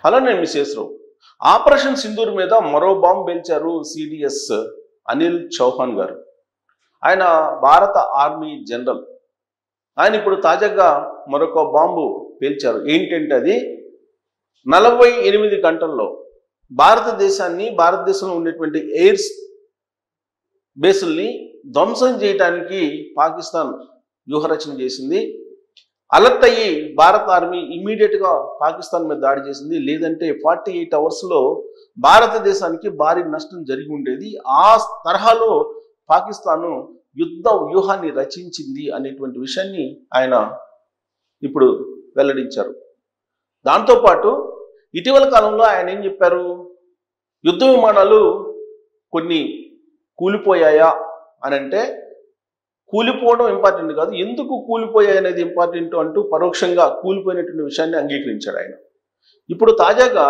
Hello, నేను miss రావు. Operation Sindoor మీద మరో బాంబు పేల్చారు సిడిఎస్ అనిల్ చౌహాన్ గారు. ఆయన భారత ఆర్మీ జనరల్. ఆయన ఇప్పుడు తాజాగా మరొక బాంబు పేల్చారు. ఏంటంటే అది 48 గంటల్లో భారతదేశంలో ఉండేటువంటి ఎయిర్ బేసుల్ని ధ్వంసం చేయడానికి పాకిస్తాన్ వ్యూహరచన చేసింది. అలర్ట్ అయ్యి భారత ఆర్మీ ఇమ్మీడియట్గా పాకిస్తాన్ మీద దాడి చేసింది. లేదంటే 48 అవర్స్లో భారతదేశానికి భారీ నష్టం జరిగి ఉండేది. ఆ తరహాలో పాకిస్తాను యుద్ధ వ్యూహాన్ని రచించింది అనేటువంటి విషయాన్ని ఆయన ఇప్పుడు వెల్లడించారు. దాంతోపాటు ఇటీవల కాలంలో ఆయన ఏం చెప్పారు, యుద్ధ విమానాలు కొన్ని కూలిపోయాయా అని అంటే, కూలిపోవడం ఇంపార్టెంట్ కాదు, ఎందుకు కూలిపోయాయి అనేది ఇంపార్టెంట్ అంటూ పరోక్షంగా కూలిపోయినటువంటి విషయాన్ని అంగీకరించాడు ఆయన. ఇప్పుడు తాజాగా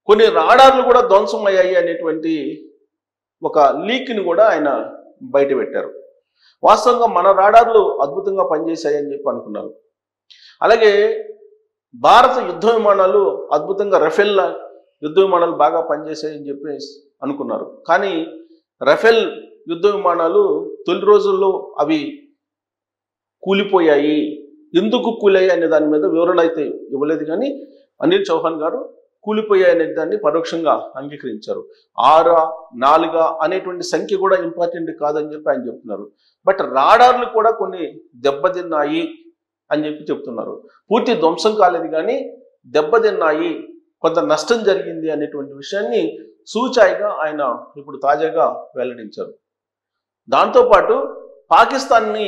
కొన్ని రాడార్లు కూడా ధ్వంసం అయ్యాయి అనేటువంటి ఒక లీక్ని కూడా ఆయన బయట పెట్టారు. వాస్తవంగా మన రాడార్లు అద్భుతంగా పనిచేశాయి అని చెప్పి అనుకున్నారు. అలాగే భారత యుద్ధ విమానాలు అద్భుతంగా రఫేల్ యుద్ధ విమానాలు బాగా పనిచేశాయని చెప్పి అనుకున్నారు. కానీ రఫేల్ యుద్ధ విమానాలు తొలి రోజుల్లో అవి కూలిపోయాయి. ఎందుకు కూలాయి అనే దాని మీద వివరణ అయితే ఇవ్వలేదు. కానీ అనిల్ చౌహాన్ గారు కూలిపోయాయి అనే దాన్ని పరోక్షంగా అంగీకరించారు. 6, 4 అనేటువంటి సంఖ్య కూడా ఇంపార్టెంట్ కాదని చెప్పి ఆయన చెప్తున్నారు. బట్ రాడార్లు కూడా కొన్ని దెబ్బతిన్నాయి అని చెప్పి చెప్తున్నారు. పూర్తి ధ్వంసం కాలేదు కానీ దెబ్బతిన్నాయి, కొంత నష్టం జరిగింది అనేటువంటి విషయాన్ని సూచాయిగా ఆయన ఇప్పుడు తాజాగా వెల్లడించారు. దాంతోపాటు పాకిస్తాన్ని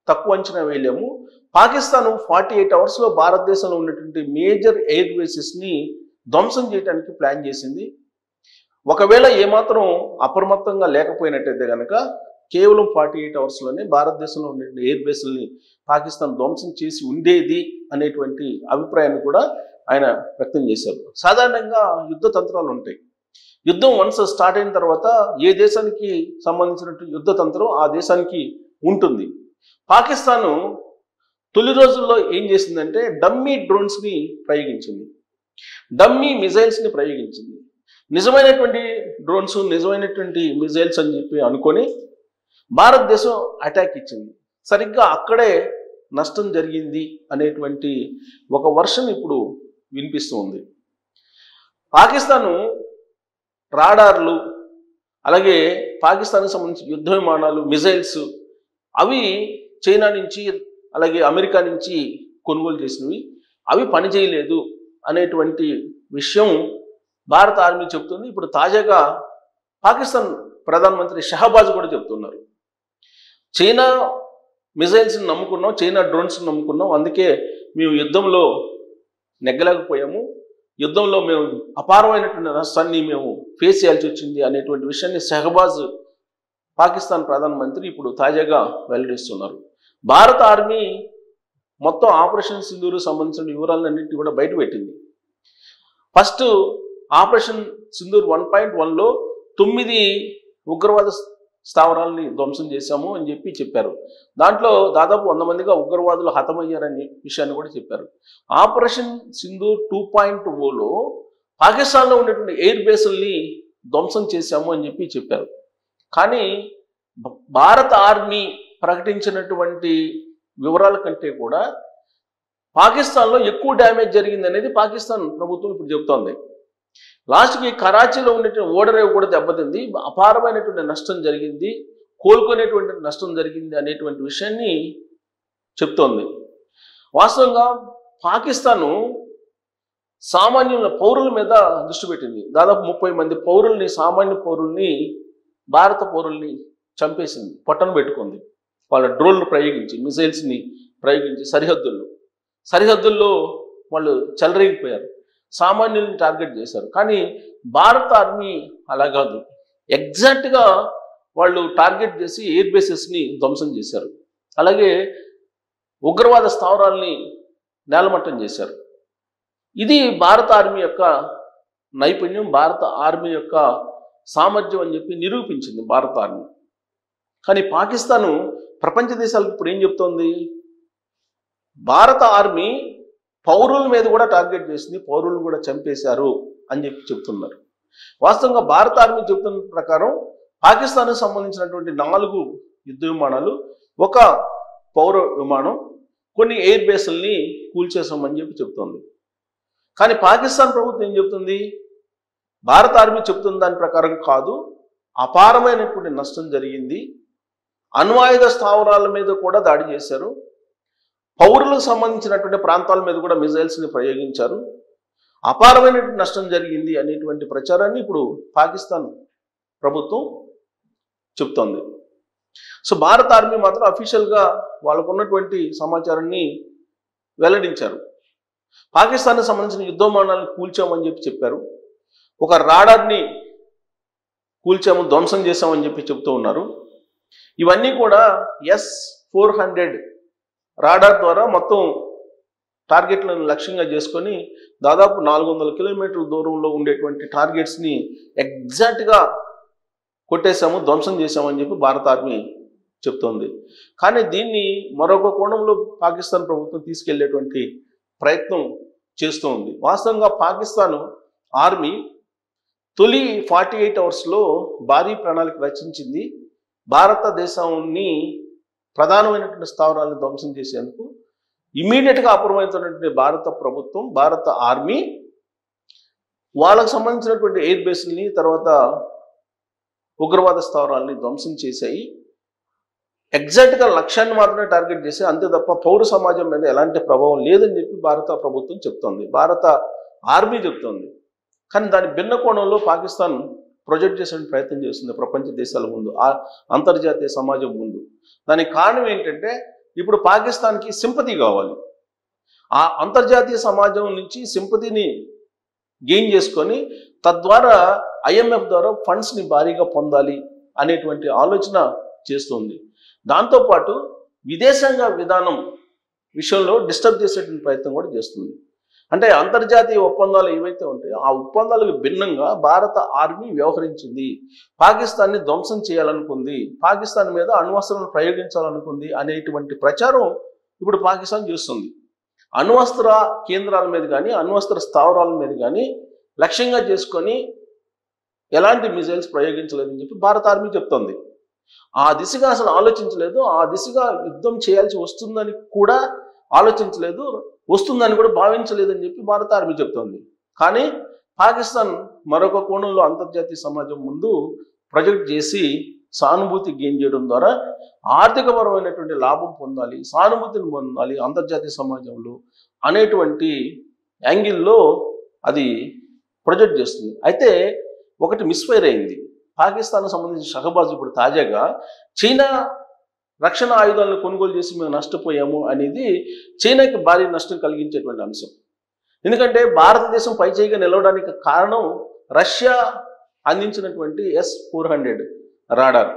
తక్కువ అంచనా వేయలేము. పాకిస్తాన్ 48 అవర్స్లో భారతదేశంలో ఉన్నటువంటి మేజర్ ఎయిర్ బేసెస్ని ధ్వంసం చేయడానికి ప్లాన్ చేసింది. ఒకవేళ ఏమాత్రం అప్రమత్తంగా లేకపోయినట్టయితే కనుక కేవలం 48 అవర్స్లోనే భారతదేశంలో ఉన్నటువంటి ఎయిర్ బేస్లని పాకిస్తాన్ ధ్వంసం చేసి ఉండేది అనేటువంటి అభిప్రాయాన్ని కూడా ఆయన వ్యక్తం చేశారు. సాధారణంగా యుద్ధ తంత్రాలు ఉంటాయి. యుద్ధం వన్స్ స్టార్ట్ అయిన తర్వాత ఏ దేశానికి సంబంధించినటువంటి యుద్ధ తంత్రం ఆ దేశానికి ఉంటుంది. పాకిస్తాను తొలి రోజుల్లో ఏం చేసిందంటే డమ్మీ డ్రోన్స్ని ప్రయోగించింది, డమ్మీ మిజైల్స్ని ప్రయోగించింది. నిజమైనటువంటి డ్రోన్స్, నిజమైనటువంటి మిజైల్స్ అని చెప్పి అనుకొని భారతదేశం అటాక్ ఇచ్చింది. సరిగ్గా అక్కడే నష్టం జరిగింది అనేటువంటి ఒక వర్షన్ ఇప్పుడు వినిపిస్తూ ఉంది. పాకిస్తాను రాడార్లు, అలాగే పాకిస్తాన్కి సంబంధించిన యుద్ధ విమానాలు, మిజైల్స్ అవి చైనా నుంచి అలాగే అమెరికా నుంచి కొనుగోలు చేసినవి, అవి పనిచేయలేదు అనేటువంటి విషయం భారత ఆర్మీ చెప్తుంది. ఇప్పుడు తాజాగా పాకిస్తాన్ ప్రధానమంత్రి షహబాజ్ కూడా చెప్తున్నారు, చైనా మిజైల్స్ని నమ్ముకున్నాం, చైనా డ్రోన్స్ని నమ్ముకున్నాం, అందుకే మేము యుద్ధంలో నెగ్గలేకపోయాము, యుద్ధంలో మేము అపారమైనటువంటి నష్టాన్ని మేము ఫేస్ చేయాల్సి వచ్చింది అనేటువంటి విషయాన్ని షహబాజ్ పాకిస్తాన్ ప్రధానమంత్రి ఇప్పుడు తాజాగా వెల్లడిస్తున్నారు. భారత ఆర్మీ మొత్తం ఆపరేషన్ సింధూర్ సంబంధించిన వివరాలన్నింటినీ కూడా బయటపెట్టింది. ఫస్ట్ ఆపరేషన్ సింధూర్ 1.1లో 9 ఉగ్రవాద స్థావరాలని ధ్వంసం చేశాము అని చెప్పారు. దాంట్లో దాదాపు 100 మందిగా ఉగ్రవాదులు హతమయ్యారనే విషయాన్ని కూడా చెప్పారు. ఆపరేషన్ సింధూర్ 2.0లో పాకిస్తాన్లో ఉన్నటువంటి ఎయిర్ బేసుల్ని ధ్వంసం చేశాము అని చెప్పారు. కానీ భారత ఆర్మీ ప్రకటించినటువంటి వివరాల కంటే కూడా పాకిస్తాన్లో ఎక్కువ డ్యామేజ్ జరిగింది అనేది పాకిస్తాన్ ప్రభుత్వం ఇప్పుడు చెబుతోంది. లాస్ట్కి కరాచీలో ఉన్నటువంటి ఓడరేవు కూడా దెబ్బతింది, అపారమైనటువంటి నష్టం జరిగింది, కోలుకునేటువంటి నష్టం జరిగింది అనేటువంటి విషయాన్ని చెప్తోంది. వాస్తవంగా పాకిస్తాను సామాన్యుల పౌరుల మీద దృష్టి పెట్టింది. దాదాపు 30 మంది పౌరుల్ని, సామాన్య పౌరుల్ని, భారత పౌరుల్ని చంపేసింది, పొట్టన పెట్టుకుంది. వాళ్ళ డ్రోన్లు ప్రయోగించి, మిసైల్స్ని ప్రయోగించి సరిహద్దుల్లో వాళ్ళు చెలరేగిపోయారు, సామాన్యుల్ని టార్గెట్ చేశారు. కానీ భారత ఆర్మీ అలా కాదు, ఎగ్జాక్ట్గా వాళ్ళు టార్గెట్ చేసి ఎయిర్ బేసెస్ని ధ్వంసం చేశారు. అలాగే ఉగ్రవాద స్థావరాల్ని నేలమట్టం చేశారు. ఇది భారత ఆర్మీ యొక్క నైపుణ్యం, భారత ఆర్మీ యొక్క సామర్థ్యం అని చెప్పి నిరూపించింది భారత ఆర్మీ. కానీ పాకిస్తాను ప్రపంచ దేశాలకు ఇప్పుడు ఏం చెప్తోంది, భారత ఆర్మీ పౌరుల మీద కూడా టార్గెట్ చేసింది, పౌరులను కూడా చంపేశారు అని చెప్తున్నారు. వాస్తవంగా భారత ఆర్మీ చెప్తున్న ప్రకారం పాకిస్తాన్కు సంబంధించినటువంటి 4 యుద్ధ విమానాలు, 1 పౌర విమానం, కొన్ని ఎయిర్ బేస్ల్ని కూల్చేసామని చెప్తుంది. కానీ పాకిస్తాన్ ప్రభుత్వం ఏం చెప్తుంది? భారత ఆర్మీ చెప్తున్న దాని ప్రకారం కాదు, అపారమైనటువంటి నష్టం జరిగింది, అణ్వాయుధ స్థావరాల మీద కూడా దాడి చేశారు, పౌరులకు సంబంధించినటువంటి ప్రాంతాల మీద కూడా మిజైల్స్ని ప్రయోగించారు, అపారమైనటువంటి నష్టం జరిగింది అనేటువంటి ప్రచారాన్ని ఇప్పుడు పాకిస్తాన్ ప్రభుత్వం చెప్తోంది. సో భారత ఆర్మీ మాత్రం అఫీషియల్గా వాళ్ళకు ఉన్నటువంటి సమాచారాన్ని వెల్లడించారు. పాకిస్తాన్కి సంబంధించిన యుద్ధ విమానాలను కూల్చామని చెప్పారు, ఒక రాడార్ని కూల్చాము, ధ్వంసం చేశామని చెప్తూ ఉన్నారు. ఇవన్నీ కూడా S-400 రాడార్ ద్వారా మొత్తం టార్గెట్లను లక్ష్యంగా చేసుకొని దాదాపు 400 కిలోమీటర్ల దూరంలో ఉండేటువంటి టార్గెట్స్ని ఎగ్జాక్ట్గా కొట్టేశాము, ధ్వంసం చేశామని చెప్పి భారత ఆర్మీ చెప్తోంది. కానీ దీన్ని మరొక కోణంలో పాకిస్తాన్ ప్రభుత్వం తీసుకెళ్లేటువంటి ప్రయత్నం చేస్తూ ఉంది. వాస్తవంగా పాకిస్తాన్ ఆర్మీ తొలి 48 అవర్స్లో భారీ ప్రణాళిక రచించింది భారతదేశాన్ని ప్రధానమైనటువంటి స్థావరాలను ధ్వంసం చేసేందుకు. ఇమీడియట్గా అప్రమత్తమైనటువంటి భారత ప్రభుత్వం, భారత ఆర్మీ వాళ్ళకు సంబంధించినటువంటి ఎయిర్ బేస్ని, తర్వాత ఉగ్రవాద స్థావరాలని ధ్వంసం చేశాయి. ఎగ్జాక్ట్గా లక్ష్యాన్ని మాత్రమే టార్గెట్ చేసి, అంతే తప్ప పౌర సమాజం మీద ఎలాంటి ప్రభావం లేదని చెప్పి భారత ప్రభుత్వం చెప్తోంది, భారత ఆర్మీ చెప్తోంది. కానీ దాని భిన్న కోణంలో పాకిస్తాన్ ప్రొజెక్ట్ చేసే ప్రయత్నం చేస్తుంది ప్రపంచ దేశాల ముందు, అంతర్జాతీయ సమాజం ముందు. దానికి కారణం ఏంటంటే ఇప్పుడు పాకిస్తాన్కి సింపతి కావాలి. ఆ అంతర్జాతీయ సమాజం నుంచి సింపతిని గెయిన్ చేసుకొని తద్వారా IMF ద్వారా ఫండ్స్ని భారీగా పొందాలి అనేటువంటి ఆలోచన చేస్తుంది. దాంతోపాటు విదేశాంగ విధానం విషయంలో డిస్టర్బ్ చేసేటువంటి ప్రయత్నం కూడా చేస్తుంది. అంటే అంతర్జాతీయ ఒప్పందాలు ఏవైతే ఉంటాయో ఆ ఒప్పందాలకు భిన్నంగా భారత ఆర్మీ వ్యవహరించింది, పాకిస్తాన్ని ధ్వంసం చేయాలనుకుంది, పాకిస్తాన్ మీద అణ్వస్త్రాలను ప్రయోగించాలనుకుంది అనేటువంటి ప్రచారం ఇప్పుడు పాకిస్తాన్ చేస్తుంది. అణ్వస్త్ర కేంద్రాల మీద కానీ, అణ్వస్త్ర స్థావరాల మీద కానీ లక్ష్యంగా చేసుకొని ఎలాంటి మిజైల్స్ ప్రయోగించలేదని చెప్పి భారత ఆర్మీ చెప్తోంది. ఆ దిశగా అసలు ఆలోచించలేదు, ఆ దిశగా యుద్ధం చేయాల్సి వస్తుందని కూడా ఆలోచించలేదు, వస్తుందని కూడా భావించలేదని చెప్పి భారత ఆర్మీ చెప్తోంది. కానీ పాకిస్తాన్ మరొక కోణంలో అంతర్జాతీయ సమాజం ముందు ప్రొజెక్ట్ చేసి సానుభూతి గెయిన్ చేయడం ద్వారా ఆర్థికపరమైనటువంటి లాభం పొందాలి, సానుభూతిని పొందాలి అంతర్జాతీయ సమాజంలో అనేటువంటి యాంగిల్లో అది ప్రొజెక్ట్ చేస్తుంది. అయితే ఒకటి మిస్ఫైర్ అయింది. పాకిస్తాన్కు సంబంధించిన షహబాజ్ ఇప్పుడు తాజాగా చైనా రక్షణ ఆయుధాలను కొనుగోలు చేసి మేము నష్టపోయాము అనేది చైనాకి భారీ నష్టం కలిగించేటువంటి అంశం. ఎందుకంటే భారతదేశం పైచేయిగా నిలవడానికి కారణం రష్యా అందించినటువంటి S-400 రాడార్.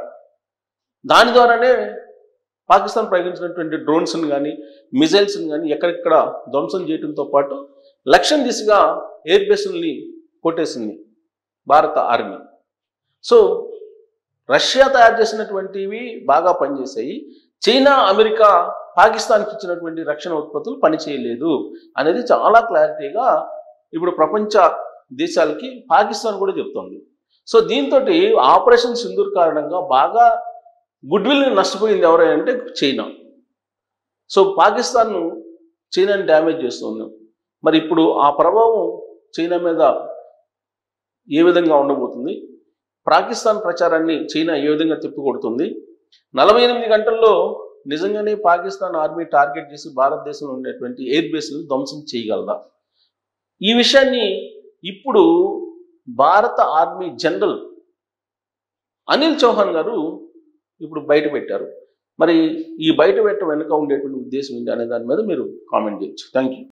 దాని ద్వారానే పాకిస్తాన్ ప్రయోగించినటువంటి డ్రోన్స్ని కానీ, మిజైల్స్ని కానీ ఎక్కడెక్కడ ధ్వంసం చేయడంతో పాటు లక్ష్యం దిశగా ఎయిర్ బేస్ని కొట్టేసింది భారత ఆర్మీ. సో రష్యా తయారు చేసినటువంటివి బాగా పనిచేసాయి, చైనా, అమెరికా పాకిస్తాన్కి ఇచ్చినటువంటి రక్షణ ఉత్పత్తులు పనిచేయలేదు అనేది చాలా క్లారిటీగా ఇప్పుడు ప్రపంచ దేశాలకి పాకిస్తాన్ కూడా చెప్తోంది. సో దీంతో ఆపరేషన్ సింధూర్ కారణంగా బాగా గుడ్విల్ని నష్టపోయింది ఎవరంటే చైనా. సో పాకిస్తాన్ చైనాని డ్యామేజ్ చేస్తుంది. మరి ఇప్పుడు ఆ ప్రభావం చైనా మీద ఏ విధంగా ఉండబోతుంది, పాకిస్తాన్ ప్రచారాన్ని చైనా ఏ విధంగా తిప్పికొడుతుంది, 48 గంటల్లో నిజంగానే పాకిస్తాన్ ఆర్మీ టార్గెట్ చేసి భారతదేశంలో ఉండేటువంటి ఎయిర్ బేస్లను ధ్వంసం చేయగలదా? ఈ విషయాన్ని ఇప్పుడు భారత ఆర్మీ జనరల్ అనిల్ చౌహాన్ గారు ఇప్పుడు బయట పెట్టారు. మరి ఈ బయట పెట్ట వెనుక ఉండేటువంటి ఉద్దేశం ఏంటి అనే దాని మీద మీరు కామెంట్ చేయొచ్చు. Thank you.